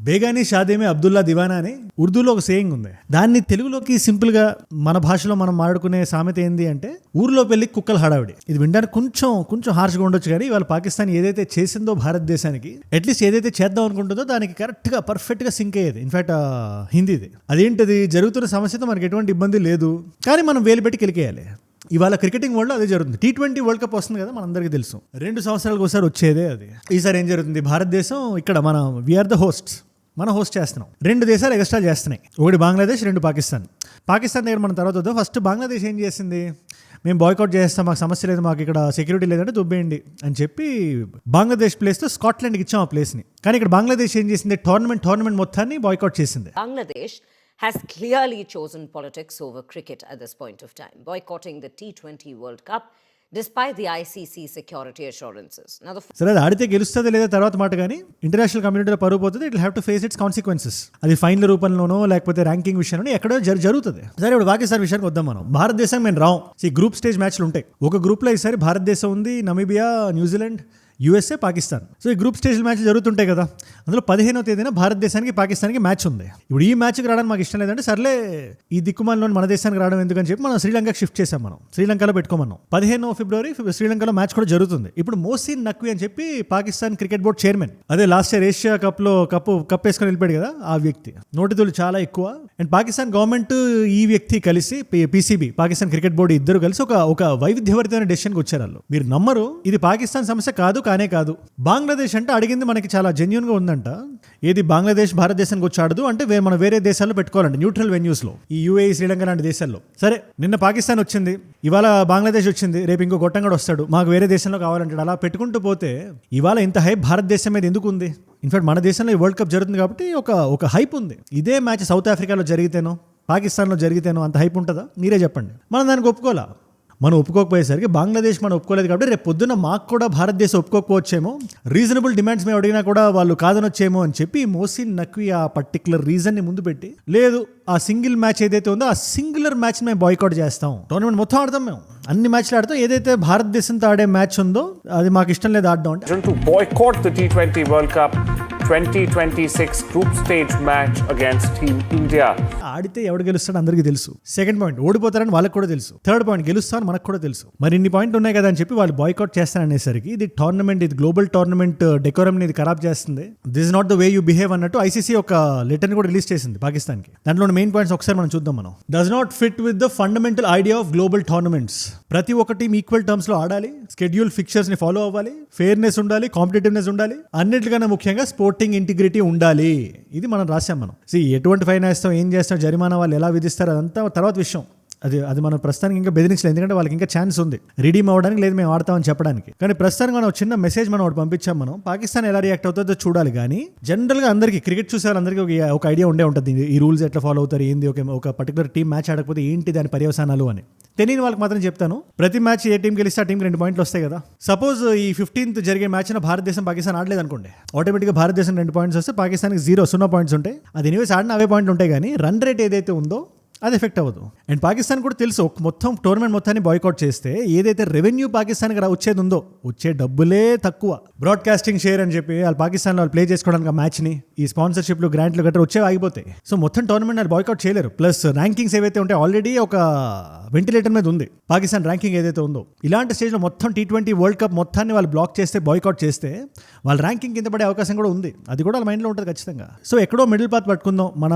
బేగానీ షాదేమే అబ్దుల్లా దివానా అని ఉర్దూలో ఒక సేయింగ్ ఉంది. దాన్ని తెలుగులోకి సింపుల్ గా మన భాషలో మనం మాడుకునే సామెత ఏంది అంటే ఊర్లో పెళ్లి కుక్కల హడావిడి. ఇది వినడానికి కొంచెం హార్ష్గా ఉండొచ్చు, కానీ ఇవాళ పాకిస్తాన్ ఏదైతే చేసిందో భారతదేశానికి, అట్లీస్ట్ ఏదైతే చేద్దాం అనుకుంటుందో దానికి కరెక్ట్ గా పర్ఫెక్ట్ గా సింక్ అయ్యేది. ఇన్ఫాక్ట్ హిందీది అదేంటిది, జరుగుతున్న సమస్యతో మనకి ఎటువంటి ఇబ్బంది లేదు, కానీ మనం వేలు పెట్టి కిలికేయాలి. ఇవాళ క్రికెటింగ్ వరల్డ్ అదే జరుగుతుంది. T20 వరల్డ్ కప్ వస్తుంది కదా, మనందరికీ తెలుసు. 2 సంవత్సరాలకు ఒకసారి వచ్చేదే అది. ఈసారి ఏం జరుగుతుంది, భారతదేశం ఇక్కడ మనం వీఆర్ ద హోస్ట్స్, మనం హోస్ట్ చేస్తున్నాం. 2 దేశాలు ఎక్స్ట్రా చేస్తున్నాయి, ఒకటి బంగ్లాదేశ్, 2 పాకిస్తాన్. పాకిస్తాన్ దగ్గర మనం తర్వాత వద్దాం. ఫస్ట్ బంగ్లాదేశ్ ఏం చేసింది, మేము బాయ్కౌట్ చేస్తాం, మాకు సమస్య లేదు, మాకు ఇక్కడ సెక్యూరిటీ లేదంటే దుబ్బేయండి అని చెప్పి బంగ్లాదేశ్ ప్లేస్తో స్కాట్లాండ్కి ఇచ్చాం ఆ ప్లేస్ని. కానీ ఇక్కడ బంగ్లాదేశ్ ఏం చేసింది, టోర్నమెంట్ మొత్తాన్ని బాయ్కౌట్ చేసింది. Bangladesh has clearly chosen politics over cricket at this point of time, boycotting the T20 World Cup despite the ICC security assurances. Now, సరే అది ఆడితే గెలుస్తుందో లేదా తర్వాత మాట, కానీ ఇంటర్నేషనల్ కమ్యూనిటీలో పరుగు పోతుంది. It have to face it's consequences. అది ఫైన్ల రూపంలోనో లేకపోతే ర్యాంకింగ్ విషయంలో ఎక్కడో జరుగుతుంది. సరే ఇప్పుడు పాకిస్తాన్ విషయానికి వద్దాం మనం. భారతదేశం మేము రాం. ఈ గ్రూప్ స్టేజ్ మ్యాచ్లు ఉంటాయి. ఒక గ్రూప్లో ఈసారి భారతదేశం ఉంది, Namibia, New Zealand, USA, Pakistan. So ఈ గ్రూప్ స్టేజ్ మ్యాచ్లు జరుగుతుంటాయి కదా, అందులో 15వ తేదీన భారతదేశానికి పాకిస్తాన్కి మ్యాచ్ ఉంది. ఇప్పుడు ఈ మ్యాచ్కి రావడానికి మాకు ఇష్టం లేదంటే సర్లే ఈ దిక్కుమాలని మన దేశానికి రావడం ఎందుకని చెప్పి మనం శ్రీలంకకి షిఫ్ట్ చేసాం. మనం శ్రీలంకలో పెట్టుకోమన్నాం. 15వ ఫిబ్రవరి శ్రీలంకలో మ్యాచ్ కూడా జరుగుతుంది. ఇప్పుడు మోసిన్ నక్వీ అని చెప్పి పాకిస్తాన్ క్రికెట్ బోర్డ్ చైర్మన్, అదే లాస్ట్ ఇయర్ ఏషియా కప్లో కప్ వేసుకొని వెళ్ళిపోయాడు కదా ఆ వ్యక్తి, నోటితులు చాలా ఎక్కువ. అండ్ పాకిస్తాన్ గవర్నమెంట్ ఈ వ్యక్తి కలిసి PCB, పాకిస్తాన్ క్రికెట్ బోర్డు, ఇద్దరు కలిసి ఒక వైవిధ్యభరితమైన డెసిషన్కి వచ్చారు వాళ్ళు. మీరు నమ్మరు, ఇది పాకిస్తాన్ సమస్య కాదు. బంగ్లాదేశ్ అంటే అడిగింది మనకి చాలా జెన్యూన్ గా ఉందంట. ఏది బంగ్లాదేశ్ భారతదేశానికి వచ్చి ఆడదు అంటే మనం వేరే దేశాల్లో పెట్టుకోవాలంటే న్యూట్రల్ వెన్యూస్ లో, ఈ UAE, శ్రీలంక లాంటి దేశాల్లో. సరే నిన్న పాకిస్తాన్ వచ్చింది, ఇవాళ బంగ్లాదేశ్ వచ్చింది, రేపు ఇంకో గొట్టంగాడు వస్తాడు, మాకు వేరే దేశంలో కావాలంటాడు. అలా పెట్టుకుంటూ పోతే ఇవాళ ఇంత హైప్ భారతదేశం మీద ఎందుకు ఉంది? ఇన్ఫాక్ట్ మన దేశంలో ఈ వరల్డ్ కప్ జరుగుతుంది కాబట్టి ఒక హైప్ ఉంది. ఇదే మ్యాచ్ సౌత్ ఆఫ్రికాలో జరిగితేనో పాకిస్తాన్లో జరిగితేనో అంత హైప్ ఉంటుందా? మీరే చెప్పండి. మనం దానికి ఒప్పుకోవాలా? మనం ఒప్పుకోకపోయేసరికి బంగ్లాదేశ్ మనం ఒప్పుకోలేదు కాబట్టి రేపు పొద్దున్న మాకు కూడా భారతదేశం ఒప్పుకోకపోవచ్చేమో, రీజనబుల్ డిమాండ్స్ మేము అడిగినా కూడా వాళ్ళు కాదనొచ్చేమో అని చెప్పి మోసిన్ నక్వీ ఆ పర్టికులర్ రీజన్ని ముందు పెట్టి, లేదు ఆ సింగిల్ మ్యాచ్ ఏదైతే ఉందో ఆ సింగులర్ మ్యాచ్ మేము బాయ్కౌట్ చేస్తాం, టోర్నమెంట్ మొత్తం ఆడతాం, మేము అన్ని మ్యాచ్లు ఆడతాం, ఏదైతే భారతదేశంతో ఆడే మ్యాచ్ ఉందో అది మాకు ఇష్టం లేదు ఆడడం అంటే. To boycott the T20 World Cup 2026 group stage match against Team India. ఆడితే ఎవడు గెలుస్తాడో అందరికీ తెలుసు. సెకండ్ పాయింట్, ఓడిపోతారని వాళ్ళకి కూడా తెలుసు. థర్డ్ పాయింట్, గెలుస్తారని మనకు కూడా తెలుసు. మరి ఇన్ని పాయింట్లు ఉన్నాయి కదా అని చెప్పి వాళ్ళు బాయ్కౌట్ చేస్తారనేసరికి ఇది టోర్నమెంట్, ఇది గ్లోబల్ టోర్నమెంట్ డెకోరమ్ని ఇది ఖరాబ్ చేస్తుంది. This is not the way you behave అన్నట్టు ICC ఒక లెటర్ని కూడా రిలీజ్ చేసింది పాకిస్తాన్కి. దాంట్లో మెయిన్ పాయింట్స్ ఒకసారి మనం చూద్దాం. మనం does not fit with the fundamental idea of global tournaments. ప్రతి ఒక్క టీం ఈక్వల్ టర్మ్స్ లో ఆడాలి, స్కెడ్యూల్ ఫిక్చర్స్ ని ఫాలో అవ్వాలి, ఫెయిర్నెస్ ఉండాలి, కాంపిటేటివ్నెస్ ఉండాలి, అన్నిటికన్నా ముఖ్యంగా స్పోర్టింగ్ ఇంటిగ్రిటీ ఉండాలి. ఇది మనం రాసాం. మనం ఎటువంటి ఫైన్ వేస్తాం, ఏం చేస్తాం, జరిమానా వాళ్ళు ఎలా విధిస్తారు అదంతా తర్వాత విషయం. అది మనం ప్రస్తుతానికి ఇంకా బెదిరించలేదు, ఎందుకంటే వాళ్ళకి ఇంకా ఛాన్స్ ఉంది రిడీమ్ అవ్వడానికి, లేదు మేము ఆడతామని చెప్పడానికి. కానీ ప్రస్తుతానికి మనం చిన్న మెసేజ్ మనం ఒకటి పంపించాం. మనం పాకిస్తాన్ ఎలా రియాక్ట్ అవుతుందో చూడాలి. కానీ జనరల్గా అందరికీ క్రికెట్ చూసే వాళ్ళందరికీ ఒక ఐడియా ఉండే ఉంటుంది, ఈ రూల్స్ ఎట్లా ఫాలో అవుతారు, ఏంది, ఒక పర్టికులర్ టీం మ్యాచ్ ఆడకపోతే ఏంటి దాని పర్యవసానాలు అని. తెలియని వాళ్ళకి మాత్రం చెప్తాను, ప్రతి మ్యాచ్ ఏ టీం గెలిస్తే ఆ టీంకి 2 పాయింట్లు వస్తాయి కదా. సపోజ్ ఈ 15th జరిగే మ్యాచ్ భారతదేశం పాకిస్తాన్ ఆడలేదు అనుకోండి, ఆటోమేటిక్గా భారతదేశం 2 పాయింట్స్ వస్తే పాకిస్తాన్కి 0 పాయింట్స్ ఉంటాయి. అది ఎనీవేస్ ఆడిన అవే పాయింట్లు ఉంటాయి, కానీ రన్ రేట్ ఏదైతే ఉందో అది ఎఫెక్ట్ అవ్వదు. అండ్ పాకిస్తాన్ కూడా తెలుసు, మొత్తం టోర్నమెంట్ మొత్తాన్ని బాయ్కౌట్ చేస్తే ఏదైతే రెవెన్యూ పాకిస్తాన్కి వచ్చేది ఉందో, వచ్చే డబ్బులే తక్కువ. బ్రాడ్కాస్టింగ్ షేర్ అని చెప్పి వాళ్ళు పాకిస్తాన్లో వాళ్ళు ప్లే చేసుకోవడానికి ఆ మ్యాచ్ని, ఈ స్పాన్సర్షిప్లు, గ్రాంట్లు గట్రా వచ్చేవి ఆగిపోతాయి. సో మొత్తం టోర్నమెంట్ వాళ్ళు బాయ్కౌట్ చేయలేరు. ప్లస్ ర్యాంకింగ్స్ ఏవైతే ఉంటాయి, ఆల్రెడీ ఒక వెంటిలేటర్ మీద ఉంది పాకిస్తాన్ ర్యాంకింగ్ ఏదైతే ఉందో. ఇలాంటి స్టేజ్లో మొత్తం T20 వరల్డ్ కప్ మొత్తాన్ని వాళ్ళు బ్లాక్ చేస్తే, బాయ్కౌట్ చేస్తే వాళ్ళ ర్యాంకింగ్ కింద పడే అవకాశం కూడా ఉంది. అది కూడా వాళ్ళ మైండ్లో ఉంటుంది ఖచ్చితంగా. సో ఎక్కడో మిడిల్ పాత్ పట్టుకుందాం. మన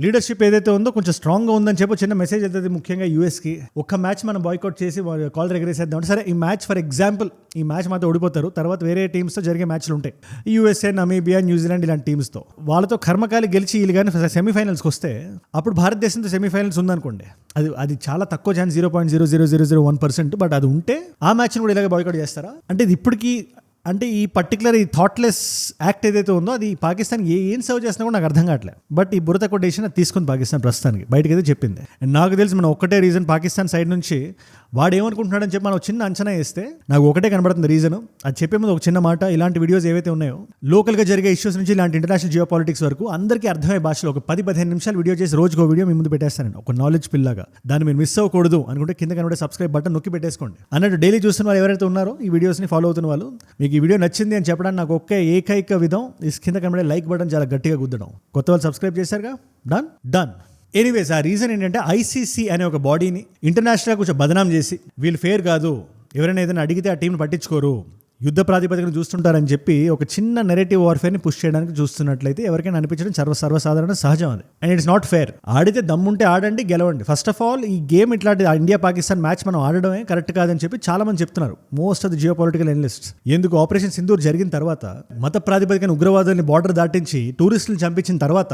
లీడర్షిప్ ఏదైతే ఉందో కొంచెం స్ట్రాంగ్గా ఉందని చెప్పి చిన్న మెసేజ్ అవుతుంది, ముఖ్యంగా యూఎస్కి. ఒక్క మ్యాచ్ మనం బాయ్కౌట్ చేసి కాలర్ ఎగరేసేద్దాం అంటే, సరే ఈ మ్యాచ్ ఫర్ ఎగ్జాంపుల్ ఈ మ్యాచ్ మాత్రం ఓడిపోతారు, తర్వాత వేరే టీమ్స్తో జరిగే మ్యాచ్లు ఉంటాయి, USA, నమీబియా, న్యూజిలాండ్ ఇలాంటి టీమ్స్తో. వాళ్ళతో కర్మకాలి గెలిచి వీళ్ళు కానీ సెమీఫైనల్స్కి వస్తే అప్పుడు భారతదేశంతో సెమీఫైనల్స్ ఉందనుకోండి, అది చాలా తక్కువ ఛాన్స్, 0.0001%. బట్ అది ఉంటే ఆ మ్యాచ్ని కూడా ఇలాగే బాయ్కౌట్ చేస్తారా అంటే, ఇది ఇప్పటికీ అంటే ఈ పర్టికులర్ ఈ థాట్లెస్ యాక్ట్ ఏదైతే ఉందో అది పాకిస్తాన్ ఏం సర్వ్ చేసినా కూడా నాకు అర్థం కావట్లేదు. బట్ ఈ బురద కొటేషన్ అది తీసుకుంది పాకిస్తాన్ ప్రస్తుతానికి, బయటకు అయితే చెప్పింది. అండ్ నాకు తెలిసి మనం ఒక్కటే రీజన్, పాకిస్తాన్ సైడ్ నుంచి వాడు ఏమనుకుంటున్నాడని చెప్పి మనం ఒక చిన్న అంచనా వేస్తే నాకు ఒకటే కనబడుతుంది రీజన్. అది చెప్పే ముందు ఒక చిన్న మాట, ఇలాంటి వీడియోస్ ఏవైతే ఉన్నాయో లోకల్గా జరిగే ఇష్యూస్ నుంచి ఇలాంటి ఇంటర్నేషనల్ జియో పాలిటిక్స్ వరకు అందరికీ అర్థమయ్యే భాషలో ఒక 10-15 నిమిషాలు వీడియో చేసి రోజుకు ఒక వీడియో మీ ముందు పెట్టేస్తానండి, ఒక నాలెడ్జ్ పిల్లగా. దాన్ని మీరు మిస్ అవ్వకూడదు అనుకుంటే కింద కనబడే సబ్స్క్రైబ్ బటన్ నొక్కి పెట్టేసుకోండి. అన్నట్టు డైలీ చూస్తున్న వాళ్ళు ఎవరైతే ఉన్నారో, ఈ వీడియోస్ని ఫాలో అవుతున్న వాళ్ళు, మీకు ఈ వీడియో నచ్చింది అని చెప్పడానికి నాకు ఒకే ఏకైక విధం ఈ కింద కనబడే లైక్ బటన్ చాలా గట్టిగా గుద్దడం. కొత్త వాళ్ళు సబ్స్క్రైబ్ చేశారుగా, డన్. ఎనీవేస్, ఆ రీజన్ ఏంటంటే ఐసీసీ అనే ఒక బాడీని ఇంటర్నేషనల్గా కొంచెం బదనాం చేసి వీళ్ళు ఫేర్ కాదు, ఎవరైనా ఏదైనా అడిగితే ఆ టీంని పట్టించుకోరు, యుద్ధ ప్రాతిపదికన చూస్తుంటారని చెప్పి ఒక చిన్న నెరేటివ్ వార్ఫేర్ని పుష్ చేయడానికి చూస్తున్నట్లయితే ఎవరికైనా అనిపించడం సర్వసాధారణ సహజం అది. And it's not fair. ఆడితే దమ్ముంటే ఆడండి, గెలవండి. ఫస్ట్ ఆఫ్ ఆల్ ఈ గేమ్ ఇట్లాంటి ఇండియా పాకిస్తాన్ మ్యాచ్ మనం ఆడడమే కరెక్ట్ కాదని చెప్పి చాలా మంది చెప్తున్నారు, most of the geo political analysts. ఎందుకు ఆపరేషన్ సింధూర్ జరిగిన తర్వాత, మత ప్రాతిపదికన ఉగ్రవాదుల్ని బార్డర్ దాటించి టూరిస్టులను చంపించిన తర్వాత,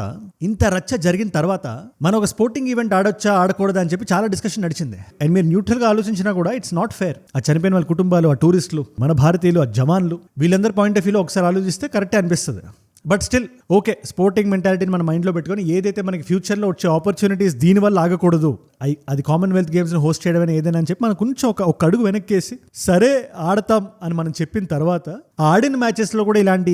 ఇంత రచ్చ జరిగిన తర్వాత మనం ఒక స్పోర్టింగ్ ఈవెంట్ ఆడొచ్చా ఆడకూడదా అని చెప్పి చాలా డిస్కషన్ నడిచింది. అండ్ మీరు న్యూట్రల్గా ఆలోచించినా కూడా ఇట్స్ నాట్ ఫేర్. ఆ చనిపోయిన వాళ్ళ కుటుంబాలు, ఆ టూరిస్టులు, మన భారతీయులు, ఆ జవాన్లు, వీళ్ళందరి పాయింట్ ఆఫ్ వ్యూలో ఒకసారి ఆలోచిస్తే కరెక్టే అనిపిస్తుంది. బట్ స్టిల్ ఓకే, స్పోర్టింగ్ మెంటాలిటీని మన మైండ్లో పెట్టుకొని ఏదైతే మనకి ఫ్యూచర్లో వచ్చే ఆపర్చునిటీస్ దీనివల్ల ఆగకూడదు, అది కామన్వెల్త్ గేమ్స్ని హోస్ట్ చేయడం అని ఏదైనా అని చెప్పి మనం కొంచెం ఒక అడుగు వెనక్కేసి సరే ఆడతాం అని మనం చెప్పిన తర్వాత, ఆడిన మ్యాచెస్లో కూడా ఇలాంటి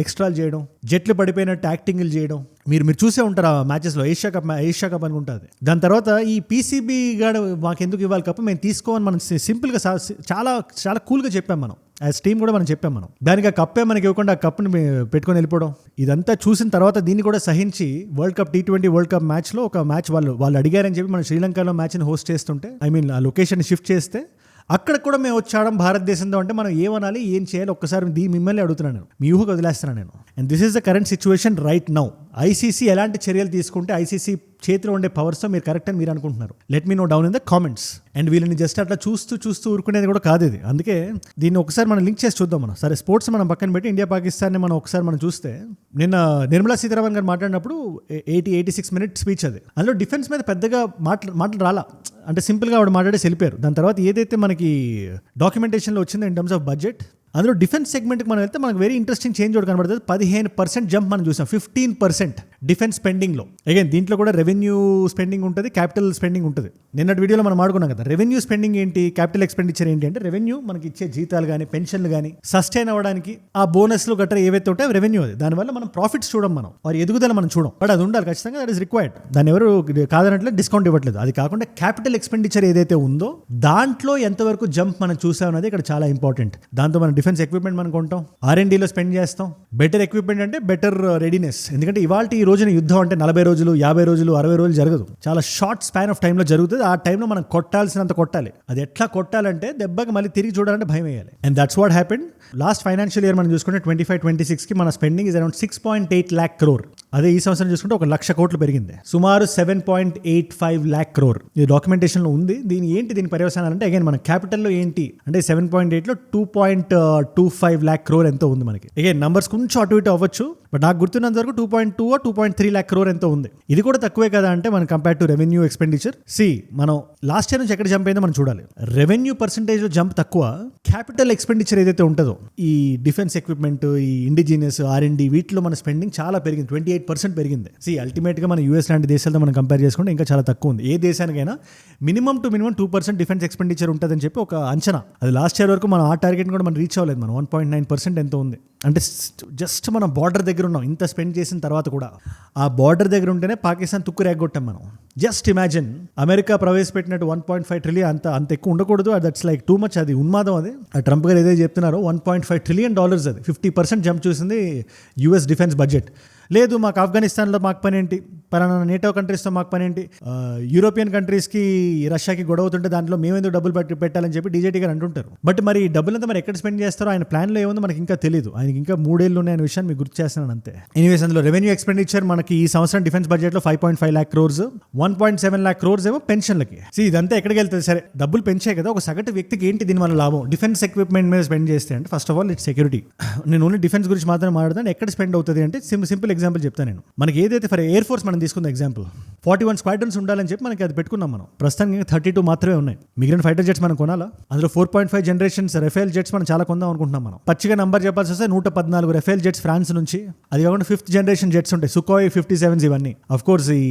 ఎక్స్ట్రాలు చేయడం, జట్లు పడిపోయినట్టు యాక్టింగ్లు చేయడం మీరు చూసే ఉంటారు ఆ మ్యాచెస్లో. ఏషియా కప్ అనుకుంటుంది. దాని తర్వాత ఈ పీసీబీ గాడు మాకెందుకు ఇవ్వాలి కప్పు, మేము తీసుకోమని మనం సింపుల్గా చాలా చాలా కూల్గా చెప్పాం మనం. యాజ్ టీమ్ కూడా మనం చెప్పాం మనం. దానికి ఆ కప్పే మనకి ఇవ్వకుండా ఆ కప్ని పెట్టుకొని వెళ్ళిపోవడం, ఇదంతా చూసిన తర్వాత దీన్ని కూడా సహించి world cup T20 world cup మ్యాచ్లో ఒక మ్యాచ్ వాళ్ళు అడిగారని చెప్పి మనం శ్రీలంకలో మ్యాచ్ని హోస్ట్ చేస్తుంటే, ఆ లొకేషన్ షిఫ్ట్ చేస్తే అక్కడ కూడా మేము వచ్చాడం భారతదేశంతో అంటే మనం ఏమనాలి, ఏం చేయాలి, ఒక్కసారి మిమ్మల్ని అడుగుతున్నాను నేను, మీ ఊహకు వదిలేస్తున్నాను నేను. And this is the current situation right now. ICC ఎలాంటి చర్యలు తీసుకుంటే ఐసీసీ చేతిలో ఉండే పవర్స్తో మీరు కరెక్ట్ అని మీరు అనుకుంటున్నారు? Let me know down in the comments. And వీళ్ళని జస్ట్ అట్లా చూస్తూ ఊరుకునేది కూడా కాదు ఇది. అందుకే దీన్ని ఒకసారి మనం లింక్ చేసి చూద్దాం. మనం సరే స్పోర్ట్స్ మనం పక్కన పెట్టి ఇండియా పాకిస్తాన్ని మనం ఒకసారి మనం చూస్తే, నిన్న నిర్మలా సీతారామన్ గారు మాట్లాడినప్పుడు 86 మినిట్ స్పీచ్ అది. అందులో డిఫెన్స్ మీద పెద్దగా మాటలు రాలా, అంటే సింపుల్గా ఆవిడ మాట్లాడేసి వెళ్ళిపోయారు. దాని తర్వాత ఏదైతే మనకి డాక్యుమెంటేషన్లో వచ్చిందో ఇన్ టర్మ్స్ ఆఫ్ బడ్జెట్, అందులో డిఫెన్స్ సెగ్మెంట్కి మనం వెళ్తే మనకు వెరీ ఇంట్రెస్టింగ్ చేంజ్ ఒకటి కనబడుతుంది. 15% జంప్ మనం చూసాం, 15% డిఫెన్స్ స్పెండింగ్లో. అగైన్ దీంట్లో కూడా రెవెన్యూ స్పెండింగ్ ఉంటుంది, క్యాపిటల్ స్పెండింగ్ ఉంటుంది. నిన్నటి వీడియోలో మనం ఆడుకున్నాం కదా, రెవెన్యూ స్పెండింగ్ ఏంటి, క్యాపిటల్ ఎక్స్పెండిచర్ ఏంటి అంటే, రెవెన్యూ మనకి ఇచ్చే జీతాలు కానీ పెన్షన్లు కానీ సస్టైన్ అవ్వడానికి ఆ బోనస్లు గట్రా ఏవైతే ఉంటాయో రెవెన్యూ అది. దానివల్ల మనం ప్రాఫిట్స్ చూడం, మనం వారి ఎదుగుదల మనం చూడం. బట్ అది ఉండాలి ఖచ్చితంగా, దట్ ఈస్ రిక్వైర్డ్. దాన్ని ఎవరు కాదనట్లే, డిస్కౌంట్ ఇవ్వట్లేదు. అది కాకుండా క్యాపిటల్ ఎక్స్పెండిచర్ ఏదైతే ఉందో దాంట్లో ఎంతవరకు జంప్ మనం చూసాం అనేది ఇక్కడ చాలా ఇంపార్టెంట్. దాంతో మనం డిఫెన్స్ ఎక్విప్మెంట్ మనం కొంటాం, R&Dలో స్పెండ్ చేస్తాం. బెటర్ ఎక్విప్మెంట్ అంటే బెటర్ రెడీనెస్. ఎందుకంటే ఈ రోజున యుద్ధం అంటే 40 రోజులు, 50 రోజులు, 60 రోజులు జరగదు, చాలా షార్ట్ స్పాన్ ఆఫ్ టైంలో జరుగుతుంది. ఆ టైంలో మనం కొట్టాల్సినంత కొట్టాలి. అది ఎట్లా కొట్టాలంటే దెబ్బకి మళ్ళీ తిరిగి చూడాలంటే భయం వేయాలి. And that's what happened. Last financial year మనం చూసుకుంటే 25-26కి మన spending is around 6.8 lakh crore. అదే ఈ సంవత్సరం చూసుకుంటే 1 lakh కోట్లు పెరిగింది, సుమారు 7.85 lakh crore. ఇది డాక్యుమెంటేషన్లో ఉంది. దీని పర్యవసానాలు అంటే అగైన్ మన క్యాపిటల్లో ఏంటి అంటే 7.8లో 2.25 lakh crore ఎంతో ఉంది మనకి. అగైన్ నంబర్స్ కొంచెం అటు ఇటు అవ్వచ్చు, బట్ నాకు గుర్తున్నంత వరకు 2.2 or 2.3 lakh crore ఎంతో ఉంది. ఇది కూడా తక్కువే కదా అంటే మనం కంపేర్ టు రెవెన్యూ ఎక్స్పెండిచర్. మనం లాస్ట్ ఇయర్ నుంచి ఎక్కడ జంప్ అయిందో మనం చూడాలి. రెవెన్యూ పర్సెంటేజ్లో జంప్ తక్కువ, క్యాపిటల్ ఎక్స్పెండిచర్ ఏదైతే ఉంటుందో ఈ డిఫెన్స్ ఎక్విప్మెంట్, ఈ ఇండిజినియస్ R&D వీటిలో మన స్పెండింగ్ చాలా పెరిగింది, 28% పెరిగింది. అల్టిమేట్గా మన US లాంటి దేశాలతో మనం కంపేర్ చేసుకుంటే ఇంకా చాలా తక్కువ ఉంది. ఏ దేశానికైనా మినిమం 2% డిఫెన్స్ ఎక్స్పెండిచర్ ఉంటుందని చెప్పి ఒక అంచనా. అది లాస్ట్ ఇయర్ వరకు మనం ఆ టార్గెట్ కూడా మనం రీచ్ అవ్వలేదు. మనం 1.9% ఎంతో ఉంది. అంటే జస్ట్ మనం బార్డర్ దగ్గర ఉన్నాం. ఇంత స్పెండ్ చేసిన తర్వాత కూడా ఆ బార్డర్ దగ్గర ఉంటేనే పాకిస్తాన్ తుక్కు రేగొట్టాం మనం. జస్ట్ ఇమాజిన్, అమెరికా ప్రవేశపెట్టినట్టు 1.5 trillion అంత ఎక్కువ ఉండకూడదు. That's like too much. అది ఉన్మాదం. అది ట్రంప్ గారు ఏదైతే చెప్తున్నారో $1.5 trillion అది 50% జంప్ చూసింది US డిఫెన్స్ బడ్జెట్. లేదు మాకు ఆఫ్ఘనిస్తాన్లో మాకు పని ఏంటి, పలానా నేటో కంట్రీస్తో మాకు పని ఏంటి, యూరోపియన్ కంట్రీస్కి రష్యాకి గొడవ అవుతుంటే దాంట్లో మేమేందుకు డబ్బులు పెట్టాలని చెప్పి డీజేటీ గారు అంటుంటారు. బట్ మరి డబ్బులంతా మరి ఎక్కడ స్పెండ్ చేస్తారో ఆయన ప్లాన్లో ఏముందో మనకి ఇంకా తెలియదు. ఆయనకి ఇంకా 3 ఏళ్ళు ఉన్నాయనే విషయాన్ని మీకు గుర్తు చేస్తున్నాను అంతే. ఎనీవేస్, అందులో రెవెన్యూ ఎక్స్పెండిచర్ మనకి ఈ సంవత్సరం డిఫెన్స్ బడ్జెట్లో 5.5 lakh crores, 1.7 lakh crores ఏమో పెన్షన్లకి. ఇదంతా ఎక్కడికి వెళ్తుంది? సరే డబ్బులు పెంచే కదా, ఒక సగటు వ్యక్తికి ఏంటి దీనివల్ల లాభం? డిఫెన్స్ ఎక్విప్మెంట్ మీద స్పెండ్ చేస్తే అంటే first of all it's security. నేను ఓన్లీ డిఫెన్స్ గురించి మాత్రమే మాట్లాడతాను. ఎక్కడ స్పెండ్ అవుతుంది అంటే సింపుల్ ఎగ్జాంపుల్ చెప్తాను నేను. మనకి ఏదైతే ఫర్ ఎయిర్ ఫోర్స్ మనం మనం తీసుకుందాం ఎగ్జాంపుల్. 41 స్క్వాడ్రన్స్ ఉండాలని చెప్పి మనకి అది పెట్టుకున్నాం మనం. ప్రస్తుతానికి 32 మాత్రమే ఉన్నాయి. మిగిలిన ఫైటర్ జెట్స్ మనం కొనాలా? అందులో 4.5 జనరేషన్స్ రఫేల్ జెట్స్ మనం చాలా కొందాం అనుకుంటున్నాం మనం. పచ్చిగా నంబర్ చెప్పాల్సి వస్తే 114 రఫేల్ జెట్స్ ఫ్రాన్స్ నుంచి. అది కాకుండా 5th జనరేషన్ జెట్స్ ఉంటాయి, సుఖోయ్ 57s ఇవన్నీ. అఫ్ కోర్స్ ఈ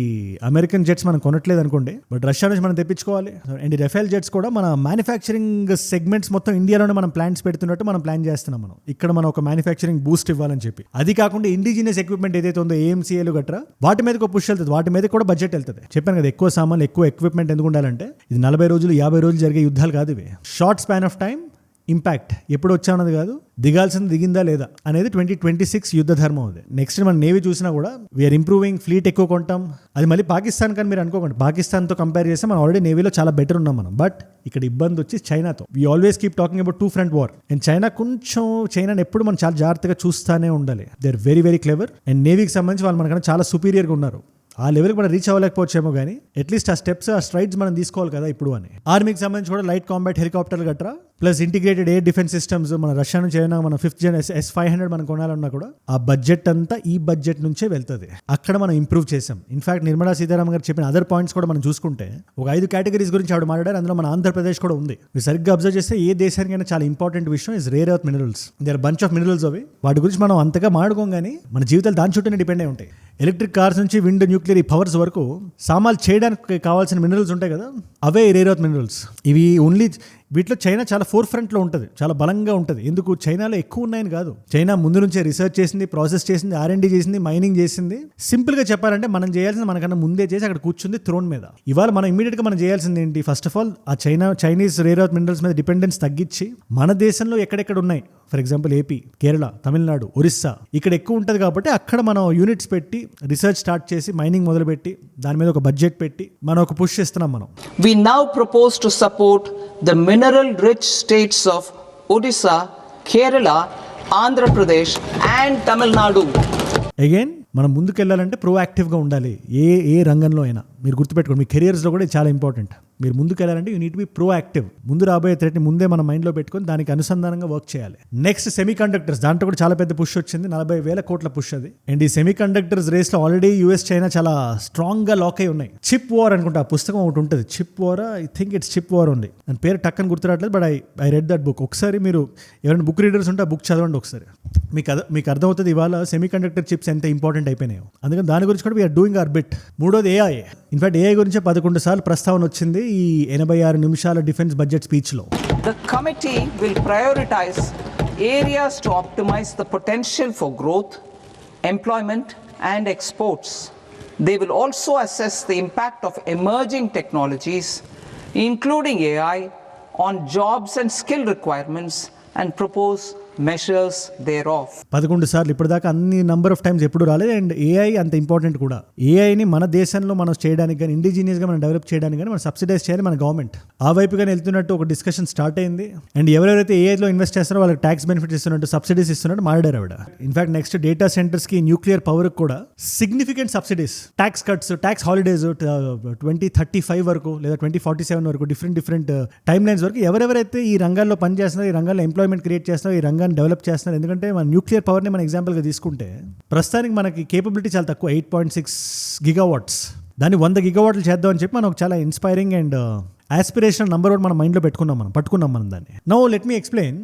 అమెరికన్ జెట్స్ మనం కొనట్లేదు అనుకోండి, బట్ రష్యా నుంచి మనం తెప్పించుకోవాలి. అండ్ ఈ రఫేల్ జెట్స్ కూడా మన మ్యానుఫ్యాక్చరింగ్ సెగ్మెంట్స్ మొత్తం ఇండియాలోనే మనం ప్లాన్స్ పెడుతున్నట్టు మనం ప్లాన్ చేస్తున్నాం మనం. ఇక్కడ మనం ఒక మ్యానుఫ్యాక్చరింగ్ బూస్ట్ ఇవ్వాలని చెప్పి. అది కాకుండా ఇండిజినియస్ ఎక్విప్మెంట్ ఏదైతే ఉందో AMCAలు గట్రా వాటి మీద పుష్ వెళ్తుంది, వాటి మీద కూడా బడ్జెట్ వెళ్తుంది. చెప్పాను కదా, ఎక్కువ సామాన్లు ఎక్కువ ఎక్విప్మెంట్ ఎందుకు ఉండాలంటే ఇది 40 రోజులు 50 రోజులు జరిగే యుద్ధాలు కాదు ఇవి. Short span of time impact ఎప్పుడు వచ్చా అన్నది కాదు, దిగాల్సింది దిగిందా లేదా అనేది 2026 యుద్ధ ధర్మం అది. నెక్స్ట్ మన నేవీ చూసినా కూడా వీఆర్ ఇంప్రూవింగ్, ఫ్లీట్ ఎక్కువ కొంటాం. అది మళ్ళీ పాకిస్తాన్ కానీ మీరు అనుకోకండి, పాకిస్తాన్తో కంపేర్ చేస్తే మనం ఆల్రెడీ నేవీలో చాలా బెటర్ ఉన్నాం మనం. బట్ ఇక్కడ ఇబ్బంది వచ్చి చైనాతో. We always keep talking about 2 front war. And చైనాని ఎప్పుడు మనం చాలా జాగ్రత్తగా చూస్తూనే ఉండాలి. They are very very clever. And నేవీకి సంబంధించి వాళ్ళు మనకన్నా చాలా సుపీరియర్గా ఉన్నారు. ఆ లెవెల్కి మనం రీచ్ అవ్వలేకపోవచ్చేమో కానీ అట్లీస్ట్ ఆ స్టెప్స్, ఆ స్ట్రైడ్స్ మనం తీసుకోవాలి కదా ఇప్పుడు అని. ఆర్మీకి సంబంధించి కూడా లైట్ కాంబాట్ హెలికాప్టర్లు గట్రా plus integrated air defence systems మన రష్యా నుంచి అయినా మన 5th gen S-500 మనం కొనాలన్నా కూడా ఆ బడ్జెట్ అంతా ఈ బడ్జెట్ నుంచే వెళ్తుంది. అక్కడ మనం ఇంప్రూవ్ చేసాం. ఇన్ఫాక్ట్ నిర్మలా సీతారామన్ గారు చెప్పిన అదర్ పాయింట్స్ కూడా మనం చూసుకుంటే ఒక 5 కేటగిరీస్ గురించి ఆవిడ మాట్లాడారు. అందులో మన ఆంధ్రప్రదేశ్ కూడా ఉంది. మీరు సరిగ్గా అబ్జర్వ్ చేస్తే ఏ దేశానికైనా చాలా ఇంపార్టెంట్ విషయం is rare earth minerals. There are bunch of minerals అవి. వాటి గురించి మనం అంతగా మాడుకోం కానీ మన జీవితాలు దాని చుట్టూనే డిపెండ్ అయి ఉంటాయి. ఎలక్ట్రిక్ కార్స్ నుంచి విండ్, న్యూక్లియర్, ఈ పవర్స్ వరకు సామాన్లు చేయడానికి కావాల్సిన మినరల్స్ ఉంటాయి కదా, అవే రేర్ ఎర్త్ మినరల్స్. ఇవి ఓన్లీ వీటిలో చైనా చాలా ఫోర్ ఫ్రంట్లో ఉంటుంది, చాలా బలంగా ఉంటుంది. ఎందుకు? చైనాలో ఎక్కువ ఉన్నాయని కాదు, చైనా ముందు నుంచే రీసెర్చ్ చేసింది, ప్రాసెస్ చేసింది, R&D చేసింది, మైనింగ్ చేసింది. సింపుల్గా చెప్పాలంటే మనం చేయాల్సింది మనకన్నా ముందే చేసి అక్కడ కూర్చుంది థ్రోన్ మీద. ఇవాళ మనం ఇమీడియట్గా మనం చేయాల్సింది ఏంటి? ఫస్ట్ ఆఫ్ ఆల్ ఆ చైనీస్ రేర్ ఎర్త్ మినరల్స్ మీద డిపెండెన్స్ తగ్గించి మన దేశంలో ఎక్కడెక్కడ ఉన్నాయి, for example AP, Kerala, Tamil Nadu, Orissa, ఇక్కడ ఎక్కువ ఉంటుంది కాబట్టి అక్కడ మనం యూనిట్స్ పెట్టి రీసెర్చ్ స్టార్ట్ చేసి మైనింగ్ మొదలుపెట్టి దాని మీద ఒక బడ్జెట్ పెట్టి మనం ఒక పుష్ చేస్తున్నాం మనం. We now propose to support the mineral-rich states of Odisha, Kerala, Andhra Pradesh and Tamil Nadu. Again మనం ముందుకెళ్ళాలంటే ప్రోయాక్టివ్గా ఉండాలి. ఏ రంగంలో అయినా మీరు గుర్తుపెట్టుకోండి, మీ కెరియర్స్లో కూడా చాలా ఇంపార్టెంట్. మీరు ముందుకెళ్ళాలంటే యూ నీడ్ బి ప్రోయాక్టివ్. ముందు రాబోయే థ్రెట్ని ముందే మన మైండ్లో పెట్టుకొని దానికి అనుసంధానంగా వర్క్ చేయాలి. నెక్స్ట్ సెమీ కండక్టర్స్, దాంట్లో కూడా చాలా పెద్ద పుష్ వచ్చింది, 40,000 కోట్ల పుష్ అది. అండ్ ఈ సెమీ కండక్టర్స్ రేస్లో ఆల్రెడీ US, చైనా చాలా స్ట్రాంగ్గా లాక్ అయి ఉన్నాయి. చిప్ వార్ అనుకుంటా ఆ పుస్తకం ఒకటి ఉంటుంది, chip war, I think it's chip war ఉంది. దాని పేరు టక్కని గుర్తురాట్లేదు, but I read that book. ఒకసారి మీరు ఎవరైనా బుక్ రీడర్స్ ఉంటే ఆ బుక్ చదవండి ఒకసారి, మీకు అర్థమవుతుంది ఇవాళ సెమీ కండక్టర్ చిప్స్ ఎంత ఇంపార్టెంట్ అయిపోయినాయో. అందుకని దాని గురించి కూడా వీఆర్ డూయింగ్ అవర్ బిట్. మూడోది AI. ఇన్ఫాక్ట్ AI గురించి 11 సార్లు ప్రస్తావన వచ్చింది ఈ 86 నిమిషాల డిఫెన్స్ బడ్జెట్ స్పీచ్లో. The committee will prioritize areas to optimize the potential for growth, employment and exports. They will also assess the impact of emerging technologies, including AI, on jobs and skill requirements and propose measures thereof. 11 సార్లు ఇప్పటిదాకా అన్ని number of times ఎప్పుడు రాలేదు. And AI అంత important కూడా. AIని మన దేశంలో మనం చేయడానికి కానీ, ఇండిజినియస్గా మనం డెవలప్ చేయడానికి కానీ మనం సబ్సిడైజ్ చేయాలి మన గవర్నమెంట్. ఆ వైపుగానే వెళ్తున్నట్టు ఒక డిస్కషన్ స్టార్ట్ అయింది. అండ్ ఎవరెవరైతే AIలో ఇన్వెస్ట్ చేస్తారో వాళ్ళకి ట్యాక్స్ బెనిఫిట్స్ ఇస్తున్నట్టు, సబ్సిడీస్ ఇస్తున్నట్టు మాట్లాడారు ఆవిడ. ఇన్ఫాక్ట్ నెక్స్ట్ డేటా సెంటర్స్కి, న్యూక్లియర్ పవర్కి కూడా significant subsidies, tax cuts, tax holidays 2035 వరకు లేదా 2047 వరకు డిఫరెంట్ టైమ్ లైన్స్ వరకు ఎవరెవరైతే ఈ రంగాల్లో పనిచేస్తున్నారో, ఈ రంగాల్లో ఎంప్లాయ్మెంట్ క్రియేట్ చేస్తున్నారో, ఈ రంగాన్ని డెవలప్ చేస్తున్నారు. ఎందుకంటే మన న్యూక్లియర్ పవర్ని మన ఎగ్జాంపుల్గా తీసుకుంటే ప్రస్తుతానికి మనకి కేపబిలిటీ చాలా తక్కువ, 8.6 gigawatts. దాన్ని 100 gigawatts చేద్దాం అని చెప్పి మనకు చాలా ఇన్స్పైరింగ్ అండ్ ఆస్పిరేషనల్ నంబర్ ఒకటి మన మైండ్లో పట్టుకున్నాం మనం దాన్ని. Now let me explain.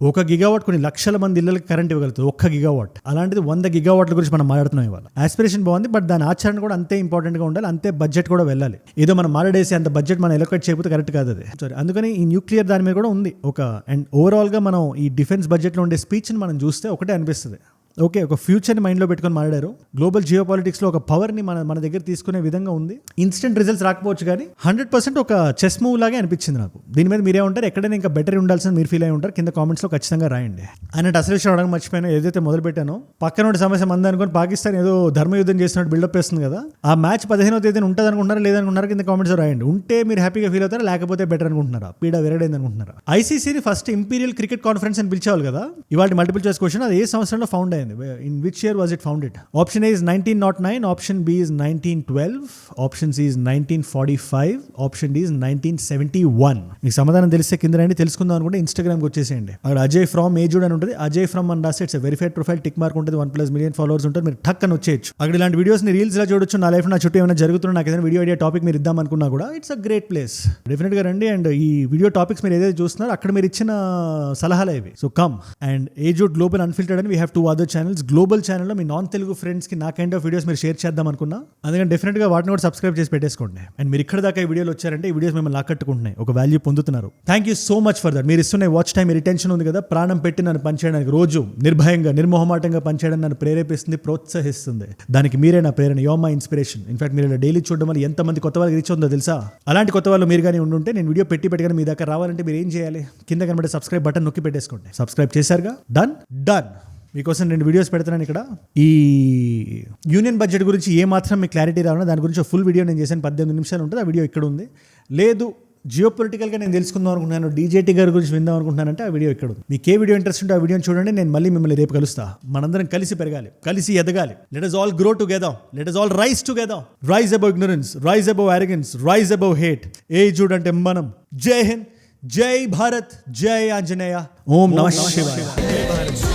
1 gigawatt కొన్ని లక్షల మంది ఇళ్ళకి కరెంట్ ఇవ్వగలుగుతుంది, 1 gigawatt. అలాంటిది 100 gigawatts గురించి మనం మాట్లాడుతున్నాం ఇవాళ. ఆస్పిరేషన్ బాగుంది, బట్ దాని ఆచరణ కూడా అంతే ఇంపార్టెంట్గా ఉండాలి, అంతే బడ్జెట్ కూడా వెళ్ళాలి. ఏదో మనం మాట్లాడేసి అంత బడ్జెట్ మనం ఎలొకేట్ చేయకపోతే కరెక్ట్ కాదు అది. సారీ, అందుకని ఈ న్యూక్లియర్ దాని మీద కూడా ఉంది ఒక. అండ్ ఓవరాల్గా మనం ఈ డిఫెన్స్ బడ్జెట్లో ఉండే స్పీచ్ని మనం చూస్తే ఒకటే అనిపిస్తుంది, ఓకే, ఒక ఫ్యూచర్ని మైండ్లో పెట్టుకొని మాట్లాడారు. గ్లోబల్ జియో పాలిటిక్స్లో ఒక పవర్ని మన దగ్గర తీసుకునే విధంగా ఉంది. ఇన్స్టెంట్ రిజల్ట్స్ రాకపోవచ్చు కానీ 100% ఒక చెస్ మూవ్ లాగే అనిపించింది నాకు. దీని మీద మీరే ఉంటారు, ఎక్కడైనా ఇంకా బెటర్ ఉండాల్సింది మీరు ఫీల్ అయి ఉంటారు, కింద కామెంట్స్లో ఖచ్చితంగా రాయండి. అన్నట్టు అసలు విషయం అడగడం మర్చిపోయాను. ఏదైతే మొదలు పెట్టానో పక్కన ఉండే సమస్య మంది అనుకుని పాకిస్తాన్ ఏదో ధర్మయుద్ధం చేసినట్టు బిల్డప్ వేస్తుంది కదా, ఆ మ్యాచ్ 15వ తేదీన ఉంటుంది అనుకుంటున్నారా లేదనుకుంటున్నారా కింద కామెంట్స్ రాయండి. ఉంటే మీరు హ్యాపీగా ఫీల్ అవుతారా, లేకపోతే బెటర్ అనుకుంటున్నారా, పీడ విరగడైంది అనుకుంటున్నారా. ICCని ఫస్ట్ ఇంపీరియల్ క్రికెట్ కాన్ఫరెన్స్ అని పిలిచేవాళ్ళు కదా, ఇవాళ మల్టిపుల్ చాయిస్ క్వశ్చన్, అది ఏ సంవత్సరంలో ఫౌండ్ అయింది? చూడండి, in which year was it founded? Option A is 1909, option B is 1912, option C is 1945, option D is 1971. మీకు సమాధానం తెలిస్తే కింద రండి, తెలుసుకుందాం అనుకుంటే ఇన్స్టాగ్రామ్కి వచ్చేసేయండి. అక్కడ అజయ్ ఫ్రమ్ ఏజుడ్ అని ఉంటుంది, అజయ్ ఫ్రమ్ అని రాస్తే it's verified profile, tick mark ఉంటుంది, 1+ మిలియన్ ఫాలోవర్స్ ఉంటుంది, మీరు టక్ అని వచ్చేయచ్చు. అక్కడ ఇలాంటి వీడియోస్ని రీల్స్లో చూడొచ్చు. నా లైఫ్ నా చుట్టూ ఏమైనా జరుగుతున్నా, నాకు ఏదైనా వీడియో ఐడియా టాపిక్ మీరు ఇద్దాం అనుకున్నా కూడా ఇట్స్ అ గ్రేట్ ప్లేస్. డెఫినెట్గా రండి. అండ్ ఈ వీడియో టాపిక్స్ మీరు ఏదైతే చూస్తున్నారో అక్కడ మీరు ఇచ్చిన సలహాలే ఇవి. సో కమ్ అండ్ ఏజుడ్ గ్లోబల్ అన్ఫిల్టర్డ్ అని we have 2 other channels. Global ఛానల్లో మీ నాన్ తెలుగు ఫ్రెండ్స్కి నా కైండ్ ఆఫ్ వీడియోస్ మీరు షేర్ చేద్దాం అనుకున్నా, అందుకని డెఫినెట్గా వాటిని కూడా సబ్స్క్రైబ్ చేసి పెట్టేసుకోండి. అండ్ మీరు ఇక్కడ దాకా ఈ వీడియోలు వచ్చారంటే ఈ వీడియోస్ మిమ్మల్ని ఆకట్టుకుంటున్నాయి, ఒక వాల్యూ పొందుతున్నారు. Thank you so much for that. మీరు ఇస్తున్న వాచ్ టైం, రిటెన్షన్ ఉంది కదా, ప్రాణం పెట్టి నన్ను పనిచేయడానికి, రోజు నిర్భయంగా నిర్మోహమాటంగా పనిచేయడానికి నన్ను ప్రేరేపిస్తుంది, ప్రోత్సహిస్తుంది. దానికి మీరే నా ప్రేరణ, యువర్ మై ఇన్స్పిరేషన్. ఇన్ఫాక్ట్ మీరు ఇలా డైలీ చూడడం వల్ల ఎంతమంది కొత్త వాళ్ళకి రీచ్ ఉందో తెలుసా? అలాంటి కొత్త వాళ్ళు మీరు కానీ ఉండుంటే, నేను వీడియో పెట్టగానే మీ దాకా రావాలంటే మీరు ఏం చేయాలి? కింద కనబడే సబ్స్క్రైబ్ బటన్ నొక్కి పెట్టేసుకోండి. సబ్స్క్రైబ్ చేశారుగా, డన్. మీకోసం 2 వీడియోస్ పెడుతున్నాను ఇక్కడ. ఈ యూనియన్ బడ్జెట్ గురించి ఏ మాత్రం మీకు క్లారిటీ రావాలన్నా దాని గురించి ఫుల్ వీడియో నేను చేశాను, 18 నిమిషాలు ఉంటుంది. ఆ వీడియో ఇక్కడ ఉంది. లేదు జియో పొలిటికల్గా నేను తెలుసుకుందాం అనుకుంటున్నాను, డీజేటీ గారి గురించి విందాం అనుకుంటున్నానంటే ఆ వీడియో ఇక్కడ ఉంది. మీకు ఏ వీడియో ఇంట్రెస్ట్ ఉంటే ఆ వీడియోని చూడండి. నేను మళ్ళీ మిమ్మల్ని రేపు కలుస్తా. మనందరం కలిసి పెరగాలి, కలిసి ఎదగాలి. Let us all grow together, let us all rise together. Rise above ignorance, rise above arrogance, rise above hate. ఏజుడ్ అంటే మనం. జై హింద్, జై భారత్, జై ఆంజనేయ, ఓం నమః శివాయ.